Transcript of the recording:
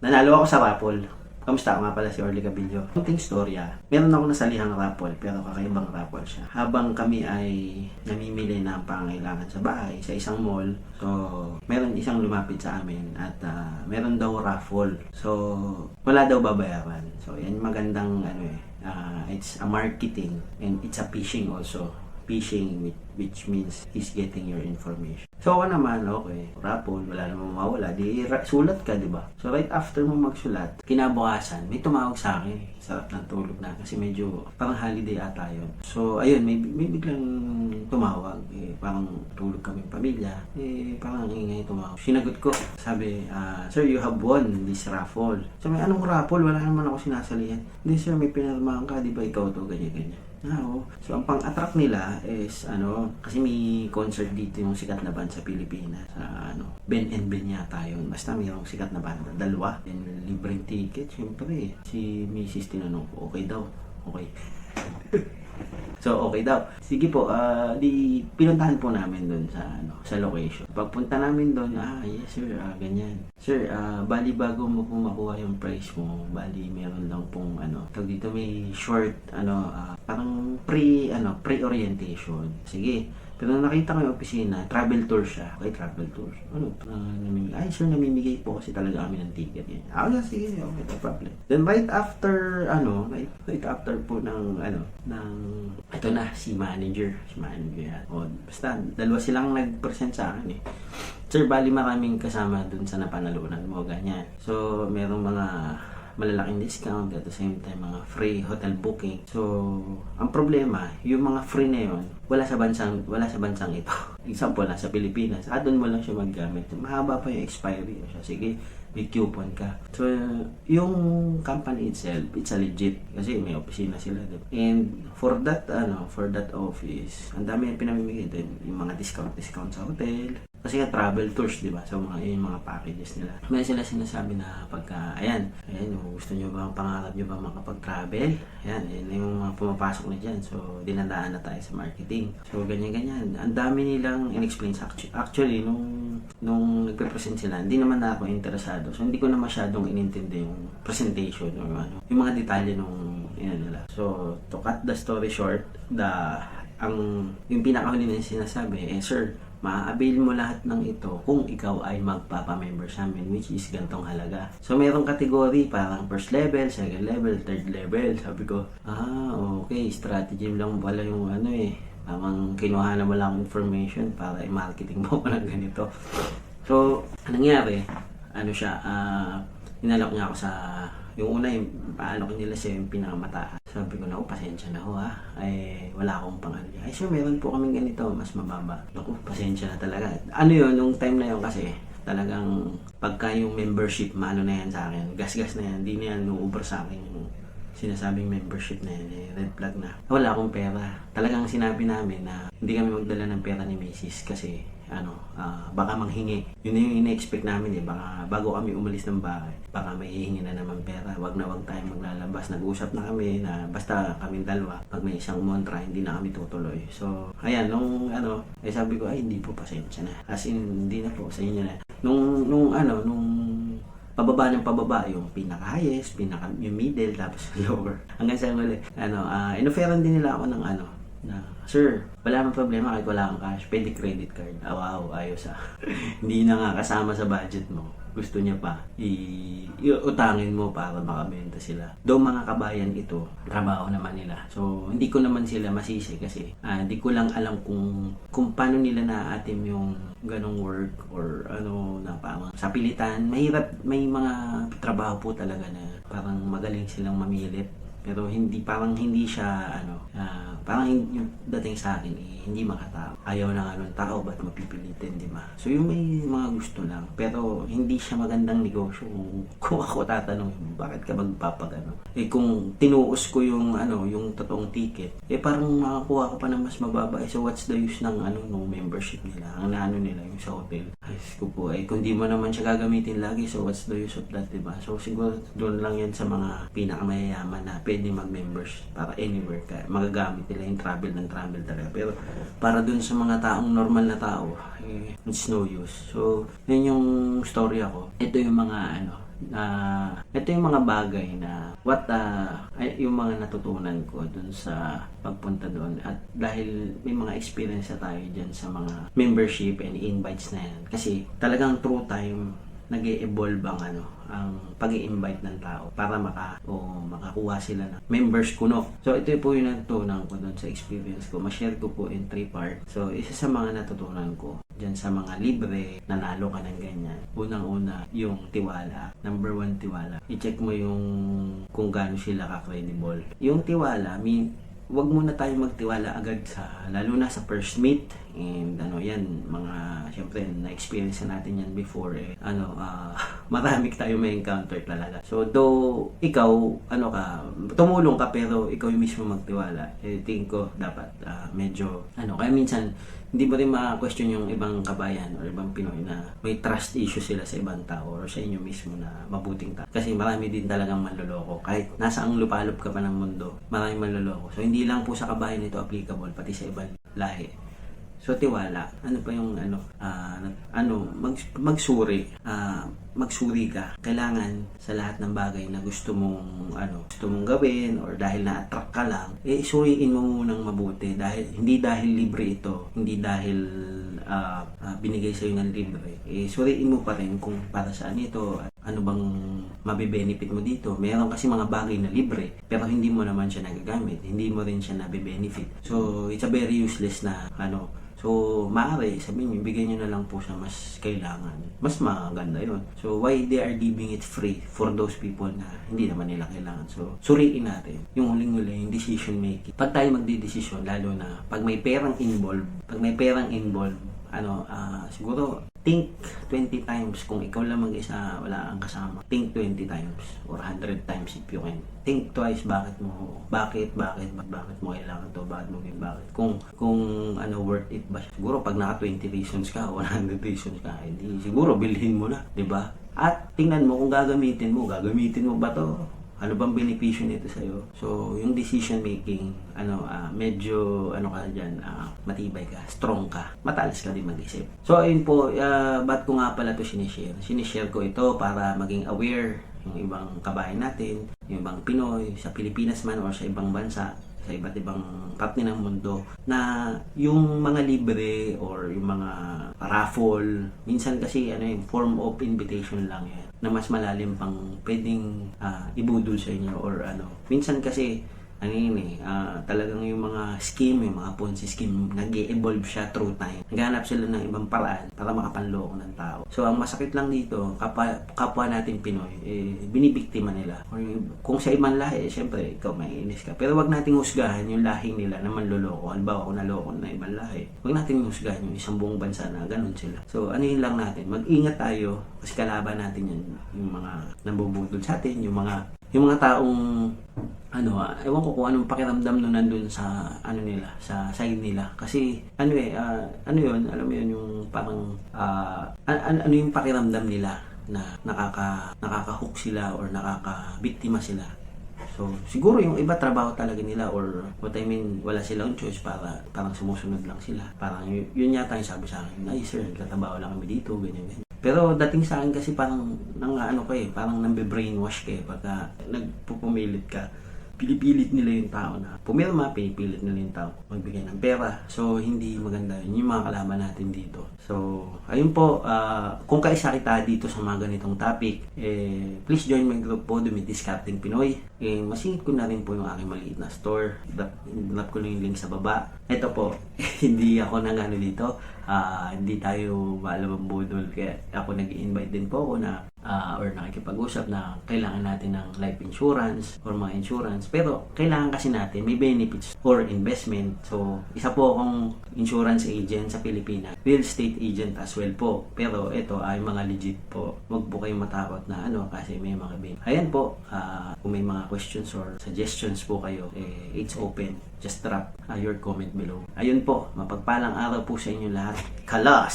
Nanalo ako sa raffle. Kamusta nga pala si Orly Cabillo? Kunting storya. Meron ako nasalihang raffle pero kakaibang raffle siya. Habang kami ay namimili ng pangailangan sa bahay sa isang mall, so meron isang lumapit sa amin at meron daw raffle. So wala daw babayaran. So yan magandang it's a marketing and it's a phishing also. Phishing which means he's getting your information. So ako naman, okay, raffle, wala namang mawala, di sulat ka, di ba? So right after mo magsulat, kinabukasan, may tumawag sa akin. Sarap ng tulog na kasi medyo parang holiday ata yun. So ayun, may biglang tumawag, parang tulog kaming pamilya, parang ingay tumawag. Sinagot ko, sabi, sir, you have won this raffle. So may anong raffle? Wala naman ako sinasalihan. Hindi sir, may pinarmahan ka, di ba ikaw to, ganyan-ganyan. No. So ang pang-attract nila is kasi may concert dito yung sikat na band sa Pilipinas sa Ben and Ben yata yun. Basta mayroong sikat na band, dalawa, then libreng ticket. Siyempre si Mrs. tinanong ko, okay daw, okay. So okay daw. Sige po, di pinuntahan po namin doon sa location. Pagpunta namin doon, yes sir, ganyan. Sir, bali bago mo po makuha yung price mo, bali meron lang pong tag dito may short parang pre-orientation. Sige. Pero nakita ko yung opisina, travel tour siya. Okay, travel tour. Ay, sir, namimigay po kasi talaga kami ng ticket. Sige, okay, no problem. Then right after, right after po ito na, si manager yan. O, basta, dalawa silang nag-present sa akin eh. Sir, bali maraming kasama dun sa napanalunan mo, ganyan. So, merong mga malalaking discount at the same time mga free hotel booking. So, ang problema, yung mga free na yun, wala sa bansang ito. Example, nasa Pilipinas, doon mo lang siya maggamit. Mahaba pa yung expiry. Sige, may coupon ka. So, yung company itself, it's a legit kasi may opisina sila. And for that office, ang dami yung pinamimigay din, yung mga discount sa hotel. Kasi travel tours, di ba? So, yung mga packages nila. May sila sinasabi na pagka, ayan, gusto nyo ba, pangarap nyo ba makapag-travel? Ayan yung mga pumapasok na dyan. So, dinadaan na tayo sa marketing. So, ganyan-ganyan. Ang dami nilang in-explain sa actually, nung nagpe-present sila, hindi naman na ako interesado. So, hindi ko na masyadong inintindi yung presentation or yung mga detalye nung nila. So, to cut the story short, yung pinakahuli na sinasabi, sir, ma-avail mo lahat ng ito kung ikaw ay magpapa-member sa amin, which is gantong halaga. So, mayroong kategory, parang first level, second level, third level. Sabi ko, okay, strategy lang pala yung parang kinuha na mo lang information para i-marketing mo ng ganito. So, anong nangyari? Inalok niya ako sa yung una, paano ko nila siya yung pinakamataas. Sabi ko na, pasensya na ho wala akong ay sir, meron po kaming ganito, mas mababa. Naku, pasensya na talaga. Nung time na yun kasi, talagang pagka yung membership, na yan sa akin, gas-gas na yan, hindi na yan nuuber sa akin yung sinasabing membership na yan, red flag na. Wala akong pera. Talagang sinabi namin na hindi kami magdala ng pera ni Mrs. kasi baka manghingi. Yun yung ina-expect namin baka bago kami umalis ng bahay, baka may hihingi na naman pera. Wag tayo maglalabas. Nag-usap na kami na basta kaming dalawa, pag may isang montra, hindi na kami tutuloy. So, ayan, sabi ko, hindi po, pasensya na. As in, hindi na po, sa inyo na. Nung pababa ng pababa, yung pinaka-highest, yung middle, tapos lower. Hanggang sa muli, inoferan din nila ako ng sir, wala mang problema kahit wala kang cash, pwede credit card. Wow, ayos Hindi na nga kasama sa budget mo. Gusto niya pa, iutangin mo para makabenta sila. Doon mga kabayan ito, trabaho naman nila. So, hindi ko naman sila masisi kasi hindi ko lang alam kung paano nila naatim yung ganong work or na parang sa pilitan. Mahirap, may mga trabaho po talaga na parang magaling silang mamilit. Pero hindi siya parang yung dating sa akin hindi makatao. Ayaw na nga ng tao, ba't mapipilitin, di ba? So yung may mga gusto lang, pero hindi siya magandang negosyo. Kung ako tatanong, bakit ka magpapagano? Kung tinuos ko yung yung totoong ticket, parang makakuha ko pa ng mas mababa. So what's the use ng nung membership nila? Ang nila yung sa hotel. Ay, ko po, kung di mo naman siya gagamitin lagi, so what's the use of that, di ba? So siguro doon lang yan sa mga pinakamayayaman na pwede mag-members para anywhere ka. Magagamit nila yung travel talaga. Pero para dun sa mga taong normal na tao, it's no use. So, yun yung story ako. Ito yung mga Ito yung mga bagay na yung mga natutunan ko dun sa pagpunta doon. At dahil may mga experience na tayo dyan sa mga membership and invites na yan. Kasi talagang through time, nag-e-evolve ang pag-i-invite ng tao para makakuha sila ng members kuno. So ito po yung natutunan ko doon sa experience ko. Ma-share ko po in 3 parts. So isa sa mga natutunan ko dyan sa mga libre, nanalo ka ng ganyan. Unang-una, yung tiwala. Number 1, tiwala. I-check mo yung kung gaano sila ka-credible. Yung tiwala, wag muna tayo magtiwala agad lalo na sa first meet. And yan, syempre, na-experience na natin yan before, marami tayo may encounter talaga. So, though, ikaw, tumulong ka, pero ikaw yung mismo magtiwala. Tingin ko, dapat, medyo, kaya minsan, hindi mo rin ma-question yung ibang kabayan or ibang Pinoy na may trust issue sila sa ibang tao or sa inyo mismo na mabuting tao. Kasi marami din talagang manloloko. Kahit nasa ang lupalop ka pa ng mundo, maraming manloloko. So, hindi lang po sa kabayan ito applicable, pati sa ibang lahi. So, tiwala. Ano pa yung magsuri. Magsuri ka. Kailangan sa lahat ng bagay na gusto mong gawin or dahil na-attract ka lang, suriin mo munang mabuti. Hindi dahil libre ito, hindi dahil binigay sa'yo ng libre. Suriin mo pa rin kung para saan ito, ano bang mabe-benefit mo dito. Meron kasi mga bagay na libre, pero hindi mo naman siya nagagamit. Hindi mo rin siya nabe-benefit. So, it's a very useless na So, maaari, sabihin nyo, bigyan nyo na lang po sa mas kailangan. Mas maganda yun. So, why they are giving it free for those people na hindi naman nila kailangan. So, suriin natin yung huling-huli, yung decision making. Pag tayo magdidesisyon, lalo na pag may perang involved, siguro, think 20 times. Kung ikaw lang mag-isa, wala kang kasama. Think 20 times or 100 times if you can. Think twice bakit mo kailangan to, bakit. Kung worth it ba siya. Siguro pag naka 20 reasons ka, 100 reasons ka, hindi siguro bilhin mo na, 'di ba? At tingnan mo kung gagamitin mo ba to? Ano bang benepisyo nito sa'yo? So, yung decision making, medyo, matibay ka, strong ka, matalas ka din mag-isip. So, ayun po, ba't ko nga pala ito sinishare? Sinishare ko ito para maging aware yung ibang kabayan natin, yung ibang Pinoy, sa Pilipinas man o sa ibang bansa, sa iba't ibang parte ng mundo, na yung mga libre or yung mga raffle, minsan kasi form of invitation lang yan, na mas malalim pang pwedeng ibudol sa inyo or minsan kasi talagang yung mga scheme, yung mga Ponzi scheme, nag-e-evolve siya through time. Naghanap sila ng ibang paraan para makapanloko ng tao. So, ang masakit lang dito, kapwa natin Pinoy, binibiktima nila. Or kung sa ibang lahi, syempre, ikaw maiinis ka. Pero wag nating husgahan yung lahing nila na manloloko. Halimbawa, kung naloko na ibang lahi, wag nating husgahan yung isang buong bansa na ganun sila. So, yun lang natin. Mag-ingat tayo kasi kalaban natin yun, yung mga nambubudol sa atin, yung mga taong ewan ko kung anong pakiramdam nung nandun sa nila, sa side nila. Kasi yun, alam mo yun, yung parang yung pakiramdam nila na nakaka-hook sila or nakaka-biktima sila. So, siguro yung iba trabaho talaga nila or wala silang choice, parang sumusunod lang sila. Parang yun yata yung sabi sa akin, ay sir, nagtatrabaho lang kami dito, ganyan. Pero dating sa akin kasi parang parang nambe-brainwash ka pagka nagpupumilit ka. Pinipilit nila yung tao na pumirma, pinipilit nila yung tao magbigay ng pera. So, hindi maganda yun. Yung mga kalaban natin dito. So, ayun po, kung kaisa kita dito sa mga ganitong topic, please join my group po, Discarding Pinoy. Masingit ko na rin po yung aking maliit na store. Drop ko lang yung link sa baba. Ito po, hindi ako dito. Hindi tayo maalam ang budol. Kaya ako nag-i-invite din po ako na or nakikipag-usap na kailangan natin ng life insurance or mga insurance, pero kailangan kasi natin may benefits or investment. So, isa po akong insurance agent sa Pilipinas, real estate agent as well po, pero ito ay mga legit po. Huwag po kayong matakot na kasi may mga benefits. Ayan po, kung may mga questions or suggestions po kayo, it's open. Just drop your comment below. Ayun po, mapagpalang araw po sa inyo lahat. Kalas!